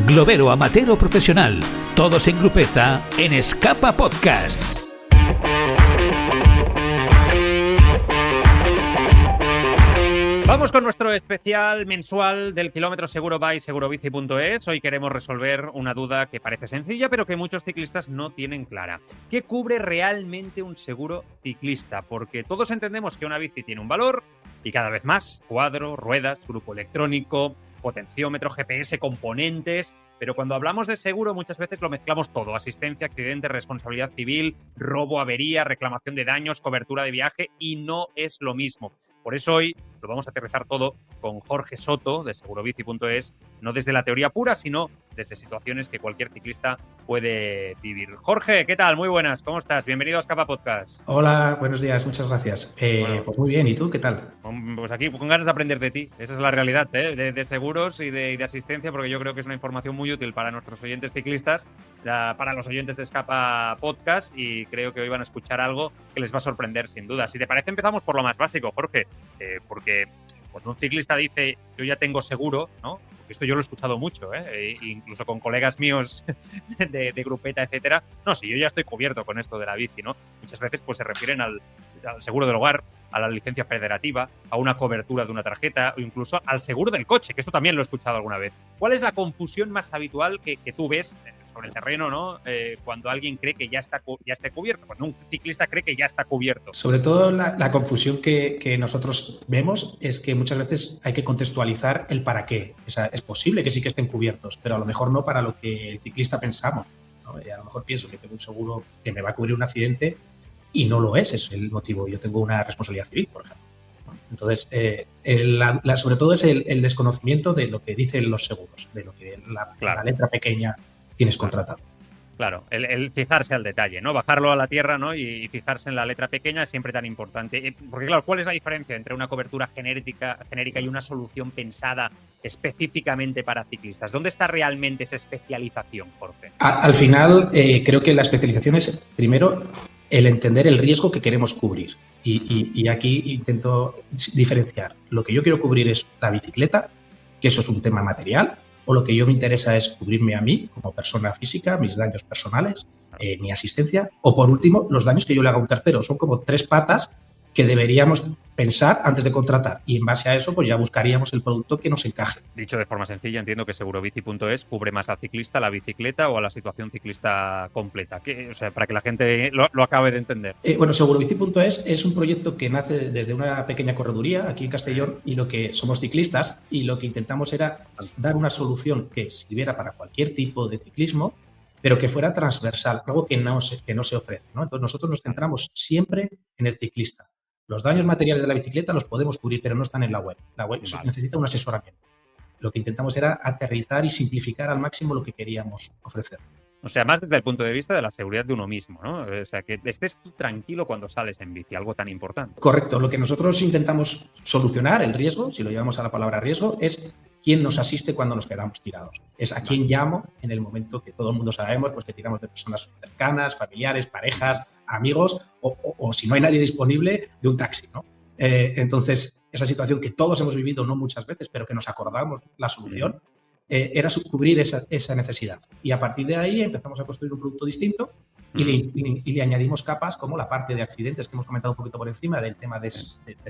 globero, amateur o profesional, todos en grupeta en Escapa Podcast. Vamos con nuestro especial mensual del Kilómetro Seguro by Segurobici.es. Hoy queremos resolver una duda que parece sencilla, pero que muchos ciclistas no tienen clara. ¿Qué cubre realmente un seguro ciclista? Porque todos entendemos que una bici tiene un valor y cada vez más: cuadro, ruedas, grupo electrónico, potenciómetro, GPS, componentes. Pero cuando hablamos de seguro muchas veces lo mezclamos todo: asistencia, accidente, responsabilidad civil, robo, avería, reclamación de daños, cobertura de viaje, y no es lo mismo. Por eso hoy lo vamos a aterrizar todo con Jorge Soto de Segurobici.es, no desde la teoría pura, sino desde situaciones que cualquier ciclista puede vivir. Jorge, ¿qué tal? Muy buenas, ¿cómo estás? Bienvenido a Escapa Podcast. Hola, buenos días, muchas gracias. Bueno, pues muy bien, ¿y tú qué tal? Pues aquí con ganas de aprender de ti, esa es la realidad, de seguros y de asistencia, porque yo creo que es una información muy útil para nuestros oyentes ciclistas, para los oyentes de Escapa Podcast, y creo que hoy van a escuchar algo que les va a sorprender sin duda. Si te parece, empezamos por lo más básico, Jorge, porque cuando un ciclista dice yo ya tengo seguro, ¿no? Porque esto yo lo he escuchado mucho, incluso con colegas míos de grupeta, etcétera. No, si yo ya estoy cubierto con esto de la bici, ¿no? Muchas veces pues se refieren al seguro del hogar, a la licencia federativa, a una cobertura de una tarjeta o incluso al seguro del coche, que esto también lo he escuchado alguna vez. ¿Cuál es la confusión más habitual que tú ves sobre el terreno, ¿no? Cuando alguien cree que ya esté cubierto, cuando un ciclista cree que ya está cubierto? Sobre todo la confusión que nosotros vemos es que muchas veces hay que contextualizar el para qué. O sea, es posible que sí que estén cubiertos, pero a lo mejor no para lo que el ciclista pensamos, ¿no? Y a lo mejor pienso que tengo un seguro que me va a cubrir un accidente y no lo es el motivo. Yo tengo una responsabilidad civil, por ejemplo. Entonces, sobre todo es el desconocimiento de lo que dicen los seguros, de lo que la letra pequeña tienes contratado. Claro, el fijarse al detalle, ¿no? Bajarlo a la tierra, ¿no? Y fijarse en la letra pequeña es siempre tan importante. Porque, claro, ¿cuál es la diferencia entre una cobertura genérica y una solución pensada específicamente para ciclistas? ¿Dónde está realmente esa especialización, Jorge? Al final, creo que la especialización es, primero, el entender el riesgo que queremos cubrir. Y aquí intento diferenciar. Lo que yo quiero cubrir es la bicicleta, que eso es un tema material, o lo que yo me interesa es cubrirme a mí como persona física, mis daños personales, mi asistencia, o por último, los daños que yo le haga a un tercero. Son como tres patas que deberíamos pensar antes de contratar, y en base a eso pues ya buscaríamos el producto que nos encaje. Dicho de forma sencilla, entiendo que Segurobici.es cubre más al ciclista, a la bicicleta o a la situación ciclista completa. O sea, para que la gente lo acabe de entender. Bueno, Segurobici.es es un proyecto que nace desde una pequeña correduría aquí en Castellón, y lo que somos ciclistas, y lo que intentamos era dar una solución que sirviera para cualquier tipo de ciclismo, pero que fuera transversal, algo que no se ofrece, ¿no? Entonces nosotros nos centramos siempre en el ciclista. Los daños materiales de la bicicleta los podemos cubrir, pero no están en la web. La web necesita un asesoramiento. Lo que intentamos era aterrizar y simplificar al máximo lo que queríamos ofrecer. O sea, más desde el punto de vista de la seguridad de uno mismo, ¿no? O sea, que estés tú tranquilo cuando sales en bici, algo tan importante. Correcto. Lo que nosotros intentamos solucionar, el riesgo, si lo llevamos a la palabra riesgo, es quién nos asiste cuando nos quedamos tirados. Es a quién llamo en el momento que todo el mundo sabemos, pues que tiramos de personas cercanas, familiares, parejas, amigos, o si no hay nadie disponible, de un taxi, ¿no? Entonces, esa situación que todos hemos vivido, no muchas veces, pero que nos acordamos la solución, era cubrir esa necesidad. Y a partir de ahí empezamos a construir un producto distinto y le añadimos capas como la parte de accidentes que hemos comentado un poquito por encima del tema del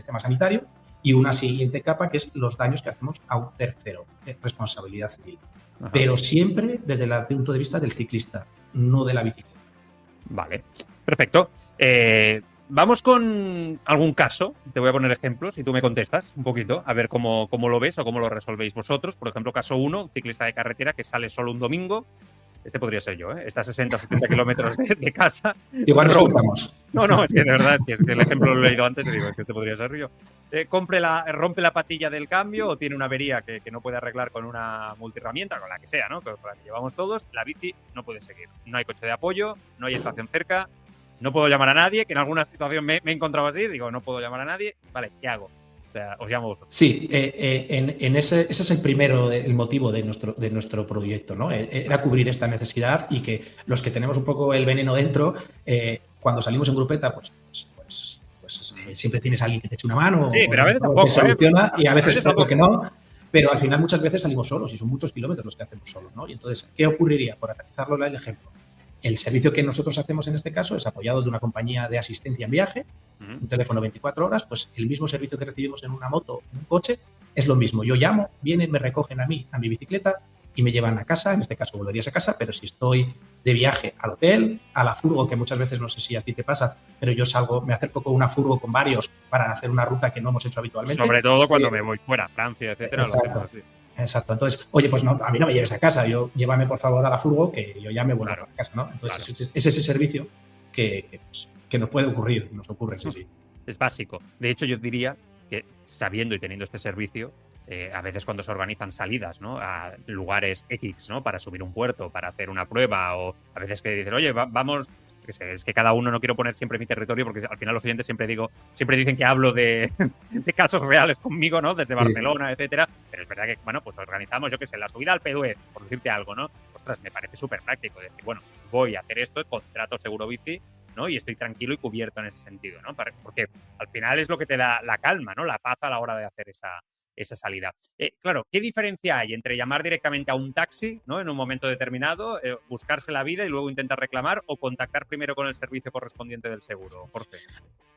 tema sanitario, y una siguiente capa que es los daños que hacemos a un tercero, responsabilidad civil. Ajá. Pero siempre desde el punto de vista del ciclista, no de la bicicleta. Vale, perfecto. Vamos con algún caso, te voy a poner ejemplos y tú me contestas un poquito, a ver cómo lo ves o cómo lo resolvéis vosotros. Por ejemplo, caso 1, un ciclista de carretera que sale solo un domingo. Este podría ser yo, ¿eh? Está a 60 o 70 kilómetros de casa. Igual nos cruzamos. No, es que de verdad, es que el ejemplo lo he leído antes y digo, es que este podría ser yo. Rompe la patilla del cambio o tiene una avería que no puede arreglar con una multiherramienta, con la que sea, ¿no? Con la que llevamos todos. La bici no puede seguir. No hay coche de apoyo, no hay estación cerca, no puedo llamar a nadie, que en alguna situación me he encontrado así, digo, no puedo llamar a nadie. Vale, ¿qué hago? O sea, os llamo vosotros. Sí, ese es el primero, el motivo de nuestro proyecto, ¿no? Era cubrir esta necesidad, y que los que tenemos un poco el veneno dentro, cuando salimos en grupeta, pues siempre tienes a alguien que te eche una mano. Sí, pero a veces tampoco. Soluciona, y a veces tampoco que no. Pero al final muchas veces salimos solos y son muchos kilómetros los que hacemos solos, ¿no? Y entonces, ¿qué ocurriría? Por aterrizarlo en el ejemplo. El servicio que nosotros hacemos en este caso es apoyado de una compañía de asistencia en viaje, un teléfono 24 horas, pues el mismo servicio que recibimos en una moto, en un coche, es lo mismo. Yo llamo, vienen, me recogen a mí, a mi bicicleta y me llevan a casa, en este caso volverías a casa, pero si estoy de viaje al hotel, a la furgo, que muchas veces no sé si a ti te pasa, pero yo salgo, me acerco con una furgo con varios para hacer una ruta que no hemos hecho habitualmente. Sobre todo cuando me voy fuera, Francia, etcétera. Exacto. Exacto. Entonces, oye, pues no, a mí no me lleves a casa, llévame por favor a la furgo que yo ya me vuelvo a casa, ¿no? Entonces, es ese servicio que nos puede ocurrir, nos ocurre, sí. Es básico. De hecho, yo diría que sabiendo y teniendo este servicio, a veces cuando se organizan salidas, ¿no? A lugares X, ¿no? Para subir un puerto, para hacer una prueba, o a veces que dicen, oye, vamos. Es que cada uno, no quiero poner siempre mi territorio porque al final los oyentes siempre dicen que hablo de casos reales conmigo, ¿no? Desde Barcelona, etcétera. Pero es verdad que, bueno, pues organizamos, yo qué sé, la subida al P2E, por decirte algo, ¿no? Ostras, me parece súper práctico decir, bueno, voy a hacer esto, contrato seguro bici, ¿no? Y estoy tranquilo y cubierto en ese sentido, ¿no? Porque al final es lo que te da la calma, ¿no? La paz a la hora de hacer esa salida. Claro, ¿qué diferencia hay entre llamar directamente a un taxi, ¿no? En un momento determinado, buscarse la vida y luego intentar reclamar, o contactar primero con el servicio correspondiente del seguro, Jorge?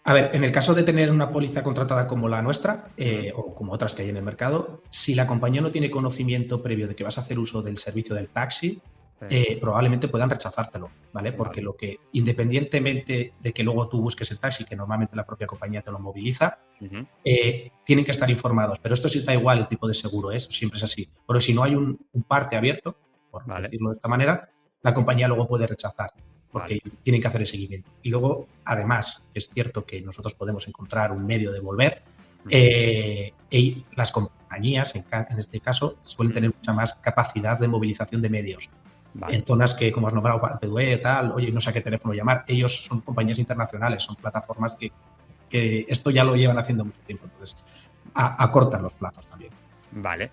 A ver, en el caso de tener una póliza contratada como la nuestra, o como otras que hay en el mercado, si la compañía no tiene conocimiento previo de que vas a hacer uso del servicio del taxi, probablemente puedan rechazártelo, ¿vale? Porque lo que, independientemente de que luego tú busques el taxi, que normalmente la propia compañía te lo moviliza, tienen que estar informados. Pero esto sí da igual el tipo de seguro, eso siempre es así. Pero si no hay un parte abierto, por decirlo de esta manera, la compañía luego puede rechazar, porque tienen que hacer el seguimiento. Y luego, además, es cierto que nosotros podemos encontrar un medio de volver. Y las compañías, en este caso, suelen tener mucha más capacidad de movilización de medios. En zonas que, como has nombrado, P2E, tal, oye, no sé a qué teléfono llamar. Ellos son compañías internacionales, son plataformas que esto ya lo llevan haciendo mucho tiempo. Entonces, acortan los plazos también. Vale.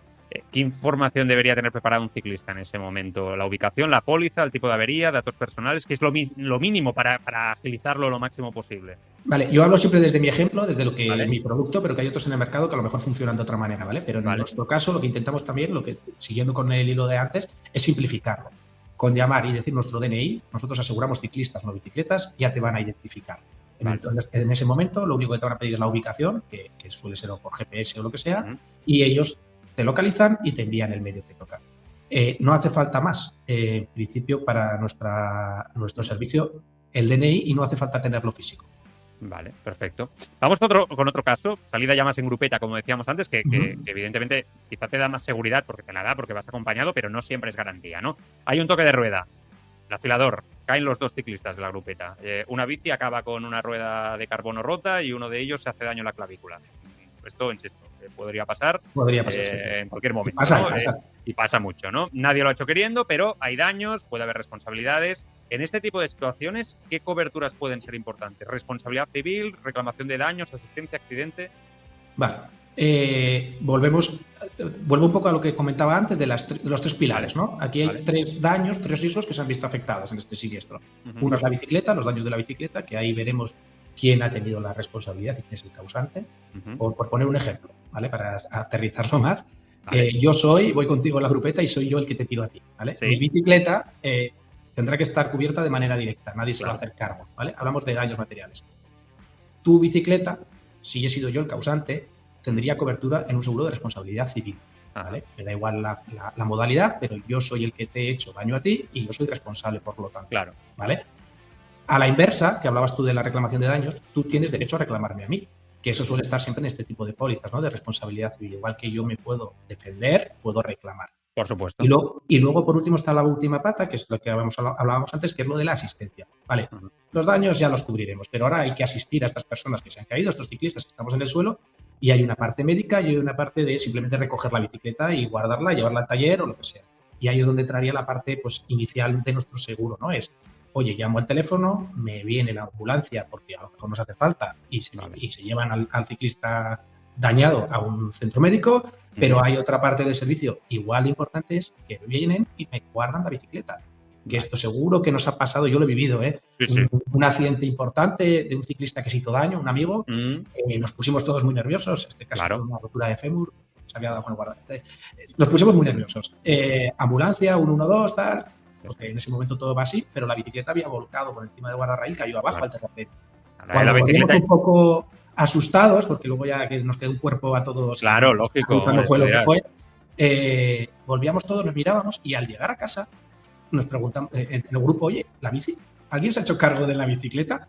¿Qué información debería tener preparado un ciclista en ese momento? ¿La ubicación, la póliza, el tipo de avería, datos personales? ¿Qué es lo mínimo para agilizarlo lo máximo posible? Vale, yo hablo siempre desde mi ejemplo, desde lo que es mi producto, pero que hay otros en el mercado que a lo mejor funcionan de otra manera, ¿vale? Pero en nuestro caso lo que intentamos también, siguiendo con el hilo de antes, es simplificarlo. Con llamar y decir nuestro DNI, nosotros aseguramos ciclistas, no bicicletas, ya te van a identificar. Entonces, en ese momento, lo único que te van a pedir es la ubicación, que suele ser o por GPS o lo que sea, y ellos te localizan y te envían el medio que toca. No hace falta más, en principio, para nuestro servicio, el DNI, y no hace falta tenerlo físico. Vale, perfecto. Vamos con otro caso, salida ya más en grupeta, como decíamos antes, que evidentemente quizá te da más seguridad porque te la da, porque vas acompañado, pero no siempre es garantía, ¿no? Hay un toque de rueda, el afilador, caen los dos ciclistas de la grupeta. Una bici acaba con una rueda de carbono rota y uno de ellos se hace daño en la clavícula. Esto, insisto, podría pasar, en cualquier momento. Y pasa mucho, ¿no? Nadie lo ha hecho queriendo, pero hay daños, puede haber responsabilidades. En este tipo de situaciones, ¿qué coberturas pueden ser importantes? ¿Responsabilidad civil, reclamación de daños, asistencia, accidente? Vale. Vuelvo un poco a lo que comentaba antes de los tres pilares, ¿no? Aquí hay tres riesgos que se han visto afectados en este siniestro. Uno es la bicicleta, los daños de la bicicleta, que ahí veremos quién ha tenido la responsabilidad y quién es el causante. Por poner un ejemplo, ¿vale? Para aterrizarlo más. Yo voy contigo en la grupeta y soy yo el que te tiro a ti, ¿vale? Mi bicicleta tendrá que estar cubierta de manera directa, nadie se va a hacer cargo, ¿vale? Hablamos de daños materiales. Tu bicicleta, si he sido yo el causante, tendría cobertura en un seguro de responsabilidad civil, ¿vale? Me da igual la modalidad, pero yo soy el que te he hecho daño a ti y yo soy responsable, por lo tanto, ¿vale? A la inversa, que hablabas tú de la reclamación de daños, tú tienes derecho a reclamarme a mí, que eso suele estar siempre en este tipo de pólizas, ¿no? De responsabilidad civil. Igual que yo me puedo defender, puedo reclamar. Por supuesto. Y luego, por último, está la última pata, que es lo que hablábamos antes, que es lo de la asistencia. Vale, los daños ya los cubriremos, pero ahora hay que asistir a estas personas que se han caído, a estos ciclistas que estamos en el suelo, y hay una parte médica y hay una parte de simplemente recoger la bicicleta y guardarla, llevarla al taller o lo que sea. Y ahí es donde entraría la parte, pues, inicial de nuestro seguro, ¿no? Es, oye, llamo al teléfono, me viene la ambulancia porque a lo mejor nos hace falta y se llevan al ciclista dañado a un centro médico, pero hay otra parte del servicio igual de importante, es que vienen y me guardan la bicicleta. Que esto seguro que nos ha pasado, yo lo he vivido, un accidente importante de un ciclista que se hizo daño, un amigo, nos pusimos todos muy nerviosos, este caso fue una rotura de fémur, se había dado con el guardavidas. Nos pusimos muy nerviosos. Ambulancia, 112, tal, porque en ese momento todo va así, pero la bicicleta había volcado por encima del guardarraíl, cayó abajo al terraplén. Cuando volvimos un poco asustados, porque luego ya que nos quedó un cuerpo a todos. Claro, lógico. No fue lo que fue. Volvíamos todos, nos mirábamos y al llegar a casa nos preguntan en el grupo, oye, ¿la bici? ¿Alguien se ha hecho cargo de la bicicleta?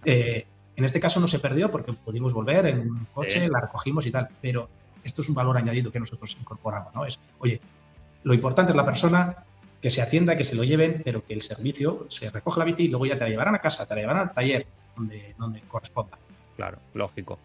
En este caso no se perdió porque pudimos volver en un coche, la recogimos y tal, pero esto es un valor añadido que nosotros incorporamos, ¿no? Es, oye, lo importante es la persona, que se atienda, que se lo lleven, pero que el servicio se recoge la bici y luego ya te la llevarán a casa, te la llevarán al taller donde corresponda. Claro, lógico.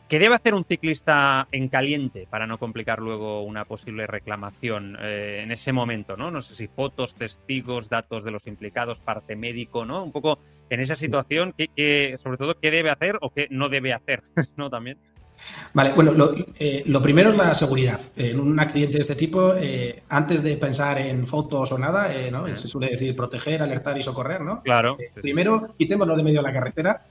¿Qué debe hacer un ciclista en caliente para no complicar luego una posible reclamación en ese momento, ¿no? No sé si fotos, testigos, datos de los implicados, parte médico, ¿no? Un poco en esa situación, sobre todo, ¿qué debe hacer o qué no debe hacer, ¿no? También. Vale, bueno, lo primero es la seguridad. En un accidente de este tipo, antes de pensar en fotos o nada, ¿no? Se suele decir proteger, alertar y socorrer, ¿no? Claro. Primero, quitémoslo de medio de la carretera.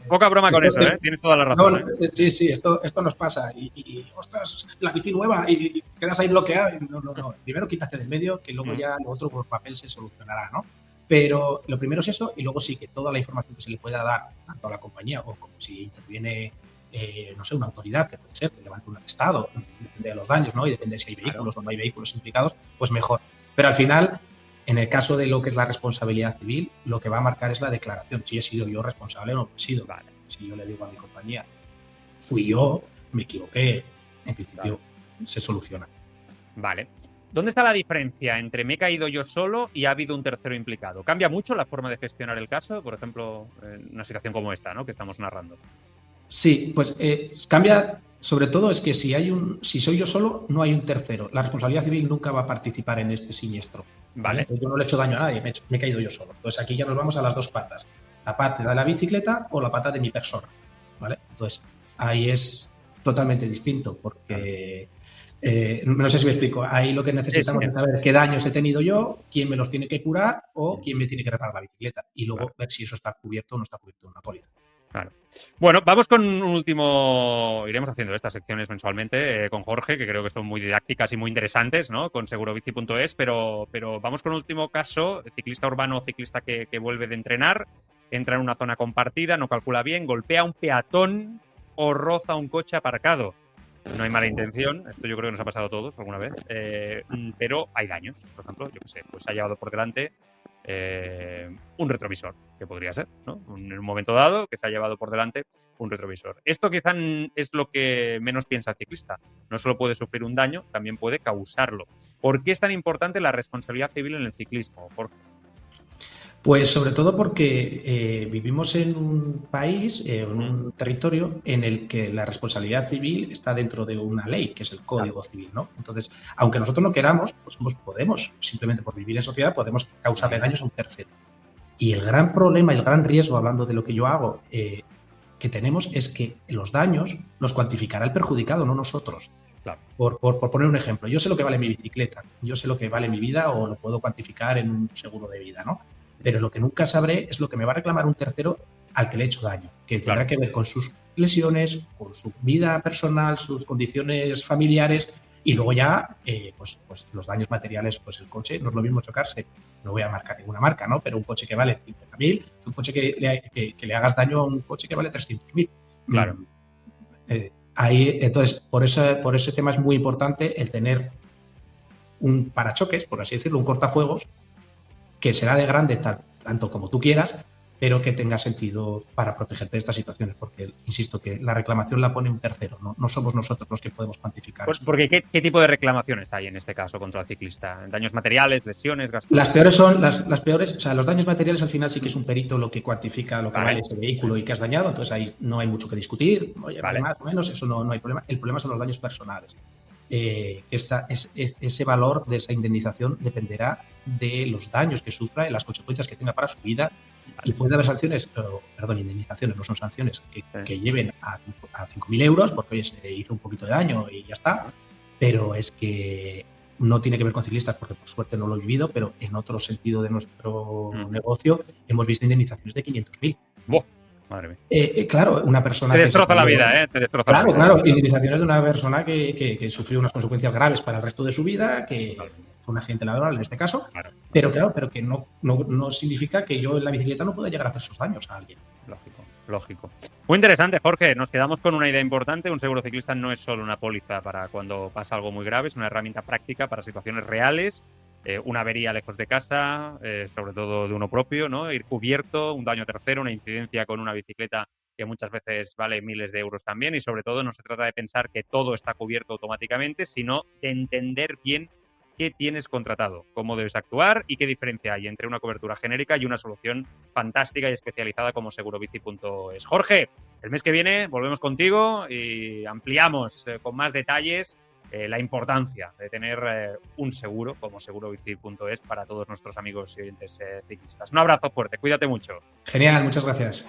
Poca broma con eso, ¿eh? Tienes toda la razón. Sí, esto nos pasa. Y ostras, la bici nueva y quedas ahí bloqueado. No. Primero quítate del medio, que luego ya lo otro por papel se solucionará, ¿no? Pero lo primero es eso, y luego sí que toda la información que se le pueda dar tanto a la compañía o como si interviene, no sé, una autoridad, que puede ser que levante un atestado, depende de los daños, ¿no? Y depende de si hay vehículos o no hay vehículos implicados, pues mejor. Pero al final, en el caso de lo que es la responsabilidad civil, lo que va a marcar es la declaración, si he sido yo responsable o no he sido. Vale. Si yo le digo a mi compañía, fui yo, me equivoqué, en principio se soluciona. Vale. ¿Dónde está la diferencia entre me he caído yo solo y ha habido un tercero implicado? ¿Cambia mucho la forma de gestionar el caso? Por ejemplo, en una situación como esta, ¿no? Que estamos narrando. Sí, pues cambia, sobre todo es que si soy yo solo, no hay un tercero. La responsabilidad civil nunca va a participar en este siniestro. Vale. Entonces, yo no le he hecho daño a nadie, me he caído yo solo. Entonces aquí ya nos vamos a las dos patas. La pata de la bicicleta o la pata de mi persona. ¿Vale? Entonces ahí es totalmente distinto porque... no sé si me explico. Ahí lo que necesitamos es saber qué daños he tenido yo, quién me los tiene que curar o quién me tiene que reparar la bicicleta. Y luego ver si eso está cubierto o no está cubierto en una póliza. Claro. Bueno, vamos con un último. Iremos haciendo estas secciones mensualmente con Jorge, que creo que son muy didácticas y muy interesantes, ¿no? Con segurobici.es, pero vamos con un último caso. Ciclista urbano o ciclista que vuelve de entrenar, entra en una zona compartida, no calcula bien, golpea a un peatón o roza un coche aparcado. No hay mala intención, esto yo creo que nos ha pasado a todos alguna vez, pero hay daños. Por ejemplo, yo qué sé, pues se ha llevado por delante un retrovisor, que podría ser, ¿no? En un momento dado que se ha llevado por delante un retrovisor. Esto quizá es lo que menos piensa el ciclista. No solo puede sufrir un daño, también puede causarlo. ¿Por qué es tan importante la responsabilidad civil en el ciclismo, Jorge? Pues sobre todo porque vivimos en un país, en un territorio en el que la responsabilidad civil está dentro de una ley, que es el Código Civil, ¿no? Entonces, aunque nosotros no queramos, pues podemos, simplemente por vivir en sociedad, podemos causarle daños a un tercero. Y el gran problema, el gran riesgo, hablando de lo que yo hago, que tenemos es que los daños los cuantificará el perjudicado, no nosotros. Claro. Por poner un ejemplo, yo sé lo que vale mi bicicleta, yo sé lo que vale mi vida o lo puedo cuantificar en un seguro de vida, ¿no? Pero lo que nunca sabré es lo que me va a reclamar un tercero al que le he hecho daño, que tendrá que ver con sus lesiones, con su vida personal, sus condiciones familiares y luego ya pues los daños materiales, pues el coche, no es lo mismo chocarse, no voy a marcar ninguna marca, ¿no? Pero un coche que vale 50.000, un coche que le hagas daño a un coche que vale 300.000. Claro. Ahí, entonces, por ese tema es muy importante el tener un parachoques, por así decirlo, un cortafuegos, que será de grande tanto como tú quieras, pero que tenga sentido para protegerte de estas situaciones, porque, insisto, que la reclamación la pone un tercero, no somos nosotros los que podemos cuantificar. Pues porque ¿qué tipo de reclamaciones hay en este caso contra el ciclista? ¿Daños materiales, lesiones, gastos? Las peores son las peores, o sea, los daños materiales al final sí que es un perito lo que cuantifica lo que vale ese vehículo y que has dañado, entonces ahí no hay mucho que discutir, oye, más o menos, eso no hay problema. El problema son los daños personales. Ese valor de esa indemnización dependerá de los daños que sufra y las consecuencias que tenga para su vida. Y puede haber sanciones, indemnizaciones, no son sanciones que lleven a 5.000 euros porque oye, se hizo un poquito de daño y ya está, pero es que no tiene que ver con ciclistas porque por suerte no lo he vivido, pero en otro sentido de nuestro negocio hemos visto indemnizaciones de 500.000. Madre mía. Claro, una persona Te que destroza la sufrió- vida, ¿eh? Te destroza Claro, la vida. claro, indemnizaciones de una persona que sufrió unas consecuencias graves para el resto de su vida, que fue un accidente laboral en este caso, Claro. pero que no significa que yo en la bicicleta no pueda llegar a hacer esos daños a alguien. Lógico. Muy interesante, Jorge. Nos quedamos con una idea importante. Un seguro ciclista no es solo una póliza para cuando pasa algo muy grave, es una herramienta práctica para situaciones reales. Una avería lejos de casa, sobre todo de uno propio, ¿no? Ir cubierto, un daño tercero, una incidencia con una bicicleta que muchas veces vale miles de euros también. Y sobre todo no se trata de pensar que todo está cubierto automáticamente, sino de entender bien qué tienes contratado, cómo debes actuar y qué diferencia hay entre una cobertura genérica y una solución fantástica y especializada como segurobici.es. Jorge, el mes que viene volvemos contigo y ampliamos con más detalles la importancia de tener un seguro como segurobici.es para todos nuestros amigos y oyentes ciclistas. Un abrazo fuerte, cuídate mucho. Genial, muchas gracias.